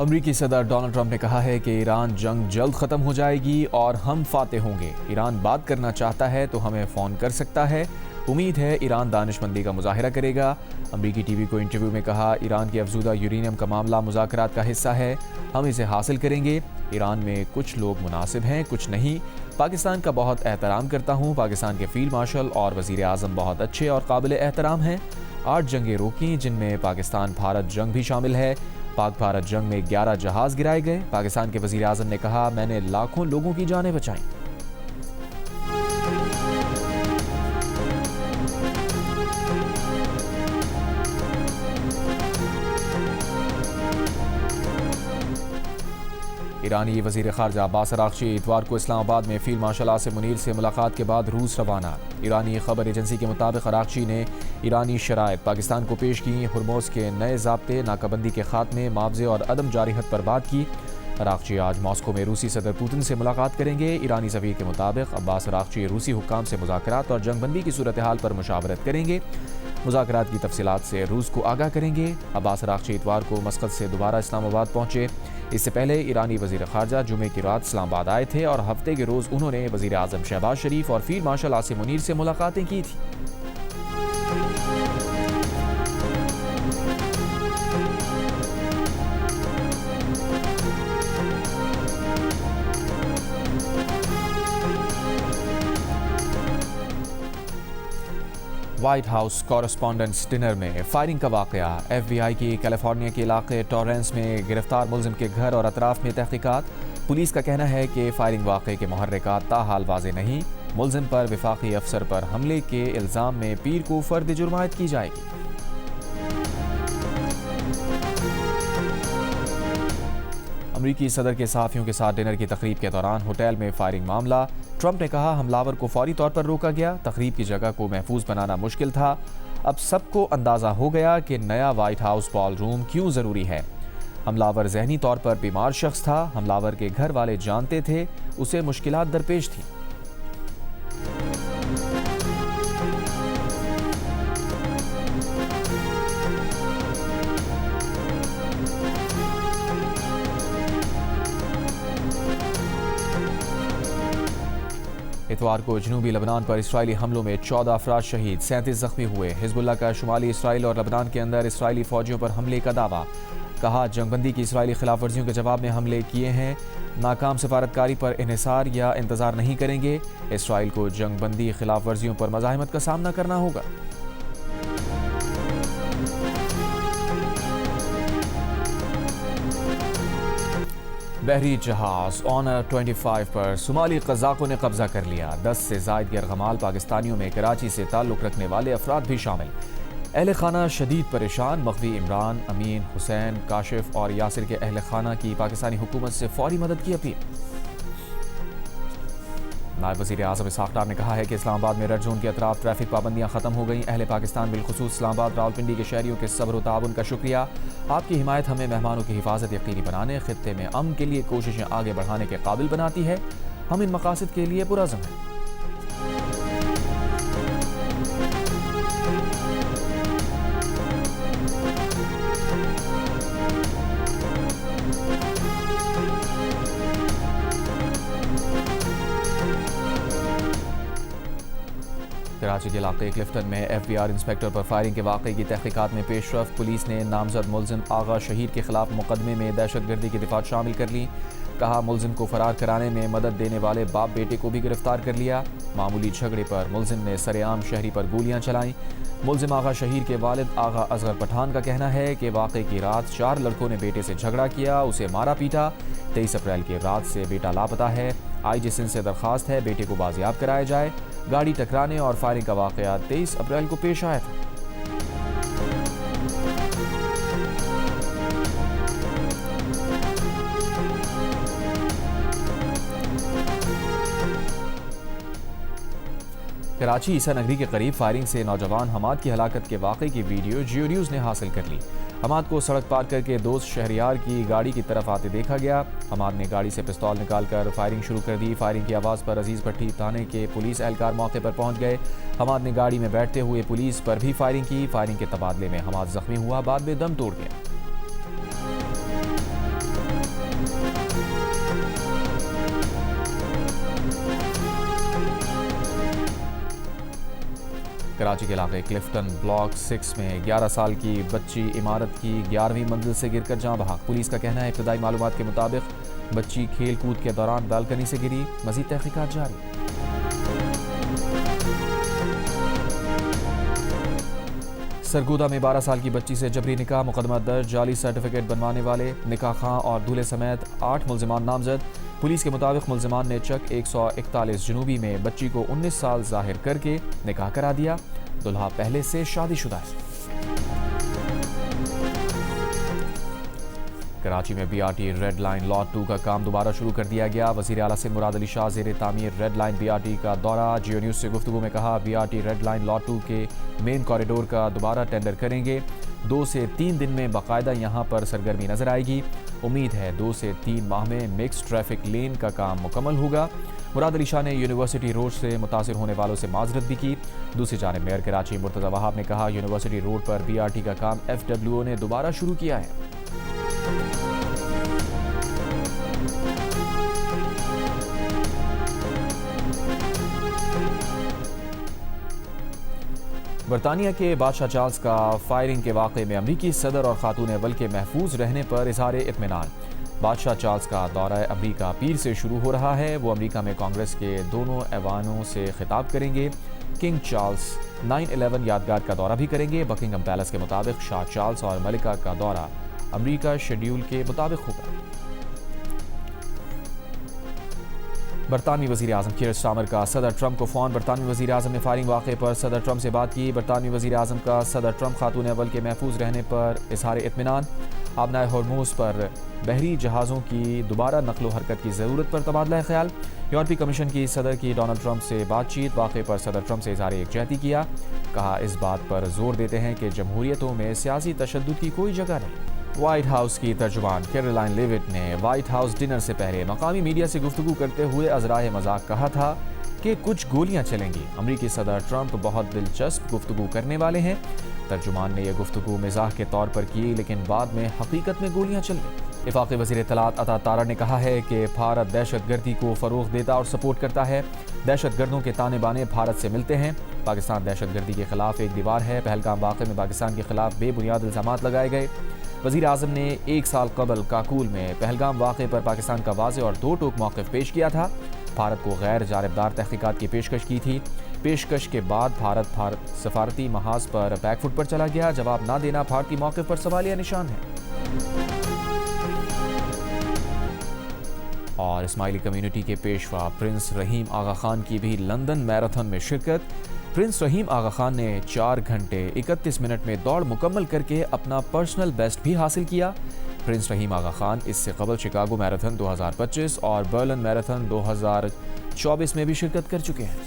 अमरीकी सदर Donald Trump ने कहा है कि ईरान जंग जल्द ख़त्म हो जाएगी और हम फातेह होंगे। ईरान बात करना चाहता है तो हमें फ़ोन कर सकता है। उम्मीद है ईरान दानिशमंदी का मुजाहिरा करेगा। अमरीकी टीवी को इंटरव्यू में कहा, ईरान की अफजूदा यूरेनियम का मामला मुज़ाकरात का हिस्सा है, हम इसे हासिल करेंगे। ईरान में कुछ लोग मुनासिब हैं, कुछ नहीं। पाकिस्तान का बहुत एहतराम करता हूँ। पाकिस्तान के फील्ड मार्शल और वज़ीर आज़म बहुत अच्छे और काबिल एहतराम हैं। 8 जंगें रोकीं, जिनमें पाकिस्तान भारत जंग भी शामिल है। पाक भारत जंग में 11 जहाज गिराए गए। पाकिस्तान के वज़ीर आज़म ने कहा, मैंने लाखों लोगों की जानें बचाईं। ईरानी वज़ीर ख़ारजा अब्बास अराग़ची इतवार को इस्लामाबाद में फील्ड मार्शल आसिम मुनीर से मुलाकात के बाद रूस रवाना। ईरानी खबर एजेंसी के मुताबिक अराग़ची ने ईरानी शराइत पाकिस्तान को पेश की। हुर्मुज़ के नए ज़ाब्ते, नाकाबंदी के खात्मे, मुआवजे और अदम जारिहत पर बात की। अराग़ची आज मॉस्को में रूसी सदर पुतिन से मुलाकात करेंगे। ईरानी सफ़ीर के मुताबिक अब्बास अराग़ची रूसी हुक्काम से मुज़ाकरात और जंगबंदी की सूरत हाल पर मुशावरत करेंगे। मुज़ाकरात की तफसीलात से रूस को आगाह करेंगे। अब्बास अराग़ची इतवार को मस्कत से दोबारा इस्लामाबाद पहुंचे। इससे पहले ईरानी वज़ीर ख़ारजा जुमे की रात इस्लामाबाद आए थे और हफ्ते के रोज़ उन्होंने वज़ीर आज़म शहबाज शरीफ और फील्ड मार्शल आसिम मुनीर से मुलाकातें की थी। व्हाइट हाउस कॉरेस्पॉन्डेंट्स डिनर में फायरिंग का वाक़या। FBI की कैलिफोर्निया के इलाके टॉरेंस में गिरफ्तार मुलजिम के घर और अतराफ में तहकीकात। पुलिस का कहना है कि फायरिंग वाक़े के मुहर्रिकात ताहाल वाज़े नहीं। मुलजिम पर विफाकी अफसर पर हमले के इल्ज़ाम में पीर को फ़र्द जुर्मायत की जाएगी। अमरीकी सदर के सहाफ़ियों के साथ डिनर की तकरीब के दौरान होटल में फायरिंग मामला। ट्रंप ने कहा, हमलावर को फौरी तौर पर रोका गया। तकरीब की जगह को महफूज बनाना मुश्किल था। अब सबको अंदाज़ा हो गया कि नया व्हाइट हाउस बॉल रूम क्यों ज़रूरी है। हमलावर जहनी तौर पर बीमार शख्स था। हमलावर के घर वाले जानते थे उसे मुश्किलात दरपेश थी। इतवार को जनूबी लबनान पर इस्राइली हमलों में 14 अफराद शहीद, 37 जख्मी हुए। हिजबुल्लाह का शुमाली इसराइल और लबनान के अंदर इस्राइली फौजियों पर हमले का दावा। कहा, जंगबंदी की इस्राइली खिलाफ वर्जियों के जवाब में हमले किए हैं। नाकाम सफारतकारी पर इन्हिसार या इंतजार नहीं करेंगे। इसराइल को जंगबंदी खिलाफ वर्जियों पर मज़ाहिमत का सामना करना होगा। बहरी जहाज ऑनर 25 पर सोमाली कज़ाकों ने कब्जा कर लिया। 10 से ज़ायद गैरगमाल पाकिस्तानियों में कराची से ताल्लुक़ रखने वाले अफराद भी शामिल। अहल खाना शदीद परेशान। मग़वी इमरान, अमीन, हुसैन, काशिफ और यासिर के अहल खाना की पाकिस्तानी हुकूमत से फौरी मदद की अपील। नायब वज़ीर आज़म इसहाक़ डार ने कहा है कि इस्लामाबाद में रेड जोन के अतराफ ट्रैफिक पाबंदियाँ ख़त्म हो गई। अहले पाकिस्तान बिलखुसूस इस्लामाबाद रावलपिंडी के शहरियों के सब्र व ताउन का शुक्रिया। आपकी हिमायत हमें मेहमानों की हिफाजत यकीनी बनाने, ख़ित्ते में अमन के लिए कोशिशें आगे बढ़ाने के काबिल बनाती है। हम इन मकासद के लिए पुरअज़्म हैं। कराची के इलाके क्लिफ्टन में FBI इंस्पेक्टर पर फायरिंग के वाक़े की तहकीकात में पेशरफ। पुलिस ने नामजद मुलजिम आगा शहीद के खिलाफ मुकदमे में दहशतगर्दी की दिफात शामिल कर ली। कहा, मुलजिम को फरार कराने में मदद देने वाले बाप बेटे को भी गिरफ्तार कर लिया। मामूली झगड़े पर मुलजिम ने सरेआम शहरी पर गोलियां चलाईं। मुलजिम आगा शहीद के वालिद आगा असगर पठान का कहना है कि वाक़े की रात 4 लड़कों ने बेटे से झगड़ा किया, उसे मारा पीटा। 23 अप्रैल की रात से बेटा लापता है। IG सिंध से दरख्वास्त है बेटे को बाजियाब कराया जाए। गाड़ी टकराने और फायरिंग का वाक़या 23 अप्रैल को पेश आया था। कराची ईसा नगरी के करीब फायरिंग से नौजवान हमाद की हलाकत के वाक़े की वीडियो जियो न्यूज़ ने हासिल कर ली। हमाद को सड़क पार करके दोस्त शहरियार की गाड़ी की तरफ आते देखा गया। हमाद ने गाड़ी से पिस्तौल निकालकर फायरिंग शुरू कर दी। फायरिंग की आवाज़ पर अजीज़ भट्टी थाने के पुलिस एहलकार मौके पर पहुंच गए। हमाद ने गाड़ी में बैठते हुए पुलिस पर भी फायरिंग की। फायरिंग के तबादले में हमाद जख्मी हुआ, बाद में दम तोड़ गया। कराची के इलाके क्लिफ्टन ब्लॉक 6 में 11 साल की बच्ची इमारत की 11वीं मंजिल से गिरकर जाँ बहक। पुलिस का कहना है इब्तदाई मालूमात के मुताबिक बच्ची खेल कूद के दौरान बालकनी से गिरी। मजीद तहकीकात जारी। सरगोदा में 12 साल की बच्ची से जबरी निकाह, मुकदमा दर्ज। जाली सर्टिफिकेट बनवाने वाले निकाह खां और दूल्हे समेत 8 मुल्जिमान नामजद। पुलिस के मुताबिक मुल्जिमान ने चक 141 जनूबी में बच्ची को 19 साल जाहिर करके निकाह करा दिया। दुल्हा पहले से शादीशुदा है। कराची में BRT रेड लाइन लॉट 2 का काम दोबारा शुरू कर दिया गया। वज़ीर आला सिंध मुराद अली शाह ज़ेरे तामीर रेड लाइन BRT का दौरा। जियो न्यूज़ से गुफ्तगू में कहा BRT रेड लाइन लॉट 2 के मेन कॉरिडोर का दोबारा टेंडर करेंगे। 2 से 3 दिन में बाकायदा यहां पर सरगर्मी नजर आएगी। उम्मीद है 2 से 3 माह में मिक्स ट्रैफिक लेन का काम मुकम्मल होगा। मुराद अली शाह ने यूनिवर्सिटी रोड से मुतासिर होने वालों से माजरत भी की। दूसरी जानिब मेयर कराची मुर्तज़ा वहाब ने कहा यूनिवर्सिटी रोड पर BRT का काम FWO ने दोबारा शुरू किया है। बरतानिया के बादशाह चार्ल्स का फायरिंग के वाक़े में अमरीकी सदर और खातून अव्वल के महफूज रहने पर इज़हार इत्मीनान। बादशाह चार्ल्स का दौरा अमरीका पीर से शुरू हो रहा है। वो अमरीका में कांग्रेस के दोनों ऐवानों से खिताब करेंगे। किंग चार्ल्स 9/11 यादगार का दौरा भी करेंगे। बकिंगम पैलेस के मुताबिक शाह चार्ल्स और मलिका का दौरा अमरीका शेड्यूल के मुताबिक होगा। बरतानवी वज़ीर आज़म कीर स्टारमर का सदर ट्रंप को फ़ोन। बरतानवी वज़ीर आज़म ने फायरिंग वाक़े पर सदर ट्रंप से बात की। बरतानवी वज़ीर आज़म का सदर ट्रंप खातून अव्वल के महफूज रहने पर इज़हार इत्मीनान। आबनाए हॉर्मूज़ पर बहरी जहाज़ों की दोबारा नकलो हरकत की ज़रूरत पर तबादला ख्याल। यूरोपीय कमीशन की सदर की डोनाल्ड ट्रंप से बातचीत। वाक़े पर सदर ट्रंप से इज़हार यकजहती किया। कहा इस बात पर जोर देते हैं कि जमहूरियतों में सियासी तशद्दुद की कोई जगह नहीं। व्हाइट हाउस की तर्जुमान कैरोलाइन लेविट ने व्हाइट हाउस डिनर से पहले मकामी मीडिया से गुफ्तगू करते हुए अज़राए मजाक कहा था कि कुछ गोलियां चलेंगी। अमरीकी सदर ट्रंप बहुत दिलचस्प गुफ्तगू करने वाले हैं। तर्जुमान ने यह गुफ्तगू मिजाह के तौर पर की, लेकिन बाद में हकीकत में गोलियां चल गईं। वफाकी वज़ीर इत्तलात अता तारा ने कहा है कि भारत दहशतगर्दी को फ़रोग़ देता और सपोर्ट करता है। दहशतगर्दों के ताने बाने भारत से मिलते हैं। पाकिस्तान दहशतगर्दी के खिलाफ एक दीवार है। पहलगाम वाक़े में पाकिस्तान के खिलाफ बेबुनियाद इल्ज़ामात लगाए गए। वज़ीर आज़म ने 1 साल कबल काकूल में पहलगाम वाक़े पर पाकिस्तान का वाज़ेह और दो टोक मौक़िफ़ पेश किया था। भारत को गैर जानिबदार तहक़ीक़ात की पेशकश की थी। पेशकश के बाद भारत सफारती महाज पर बैकफुट पर चला गया। जवाब ना देना भारतीय मौक़िफ़ पर सवालिया निशान है। और इस्माइली कम्युनिटी के पेशवा प्रिंस रहीम आगा खान की भी लंदन मैराथन में शिरकत। प्रिंस रहीम आगा खान ने 4 घंटे 31 मिनट में दौड़ मुकम्मल करके अपना पर्सनल बेस्ट भी हासिल किया। प्रिंस रहीम आगा खान इससे कबल शिकागो मैराथन 2025 और बर्लिन मैराथन 2024 में भी शिरकत कर चुके हैं।